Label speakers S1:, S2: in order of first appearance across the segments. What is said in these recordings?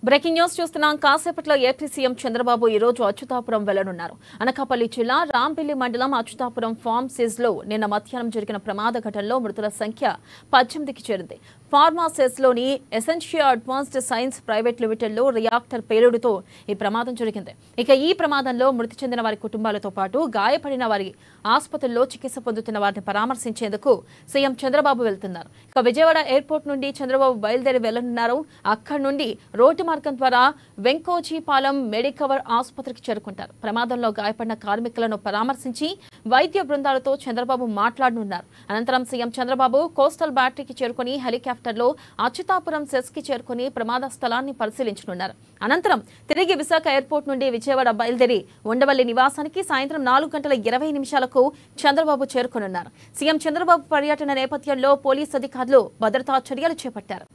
S1: Breaking news చూస్తున్నాం. కాసేపట్లో AP CM Chandrababu ఈ రోజు అచ్యుతాపురం వెళ్లనున్నారు. అనకాపల్లి జిల్లా రాంపల్లి మండలం అచ్యుతాపురం ఫార్మ్ సిజ్ లో నిన్న మధ్యాహ్నం జరిగిన ప్రమాద ఘటనలో మృతుల సంఖ్య 18కి చేరింది. ఫార్మా సెస్ లోని Essentia advanced science private limited లో రియాక్టర్ పేలుడుతో ఈ ప్రమాదం జరిగింది. ఇక ఈ ప్రమాదంలో మృతి చెందిన వారి కుటుంబాలతో పాటు గాయపడిన వారి ఆసుపత్రుల్లో చికిత్స పొందుతున్న వారిని పరామర్శించేందుకు సీఎం చంద్రబాబు వెళ్తున్నారు. ఇక విజయవాడ ఎయిర్పోర్ట్ నుండి చంద్రబాబు బయలుదేరి వెళ్లనున్నారు. అక్కడి నుండి రోడ్డు మార్గం ద్వారా వెంకోజీపాలెం మెడికవర్ ఆసుపత్రికి చేరుకుంటారు. ప్రమాదంలో గాయపడిన కార్మికులను పరామర్శించి వైద్య బృందాలతో చంద్రబాబు మాట్లాడనున్నారు. అనంతరం సీఎం చంద్రబాబు కోస్టల్ బ్యాటరీకి చేరుకుని హెలికాప్టర్లో అచ్యుతాపురం సెస్ కి చేరుకుని ప్రమాద స్థలాన్ని పరిశీలించనున్నారు. అనంతరం తిరిగి విశాఖ ఎయిర్పోర్ట్ నుండి విజయవాడ బయలుదేరి ఉండవల్లి నివాసానికి సాయంత్రం 4:20 చంద్రబాబు చేరుకోనున్నారు. సీఎం చంద్రబాబు పర్యటన నేపథ్యంలో పోలీసు అధికారులు భద్రతా చర్యలు చేపట్టారు.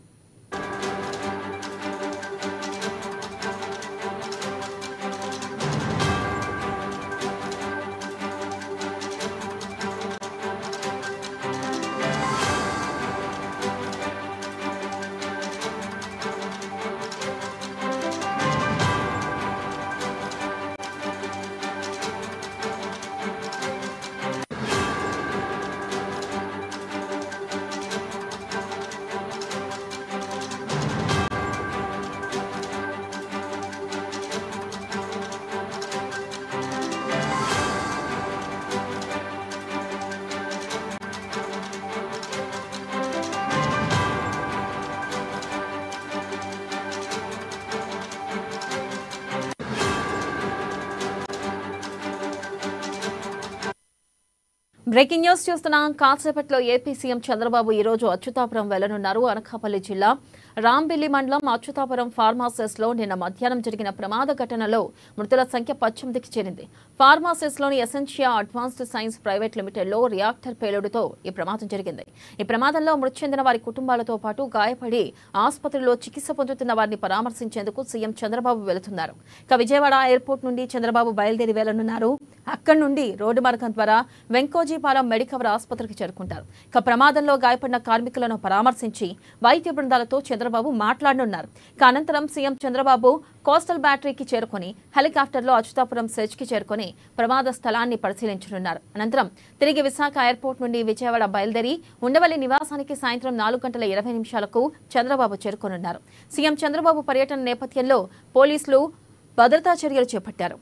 S1: బ్రేకింగ్ న్యూస్ చూస్తున్నాం. కాసేపట్లో ఏపీ సీఎం చంద్రబాబు ఈ రోజు అచ్యుతాపురం వెళ్లనున్నారు. అనకాపల్లి జిల్లా రాంబిల్లి మండలం అచ్యుతాపురం ఫార్మాసెస్ లో నిన్న మధ్యాహ్నం జరిగిన ప్రమాద ఘటనలో మృతుల సంఖ్య 18కి చేరింది. ఫార్మాసెస్ లోని Essentia advanced science private limited లో రియాక్టర్ పేలుడుతో ఈ ప్రమాదం జరిగింది. ఈ ప్రమాదంలో మృతి చెందిన వారి కుటుంబాలతో పాటు గాయపడి ఆసుపత్రిలో చికిత్స పొందుతున్న వారిని పరామర్శించేందుకు సీఎం చంద్రబాబు వెళుతున్నారు. ఇక విజయవాడ ఎయిర్పోర్ట్ నుండి చంద్రబాబు బయలుదేరి వెళ్లనున్నారు. అక్కడి నుండి రోడ్డు మార్గం ద్వారా వెంకోజీపాలెం మెడికవర్ ఆసుపత్రికి చేరుకుంటారు. ఇక ప్రమాదంలో గాయపడిన కార్మికులను పరామర్శించి వైద్య బృందాలతో చంద్రబాబు మాట్లాడనున్నారు. ఇక అనంతరం సీఎం చంద్రబాబు కోస్టల్ బ్యాటరీకి చేరుకుని హెలికాప్టర్లో అచ్యుతాపురం సెజ్ కి చేరుకుని ప్రమాద స్థలాన్ని పరిశీలించనున్నారు. అనంతరం తిరిగి విశాఖ ఎయిర్పోర్ట్ నుండి విజయవాడ బయలుదేరి ఉండవల్లి నివాసానికి సాయంత్రం 4:20 చంద్రబాబు చేరుకోనున్నారు. సీఎం చంద్రబాబు పర్యటన నేపథ్యంలో పోలీసులు భద్రతా చర్యలు చేపట్టారు.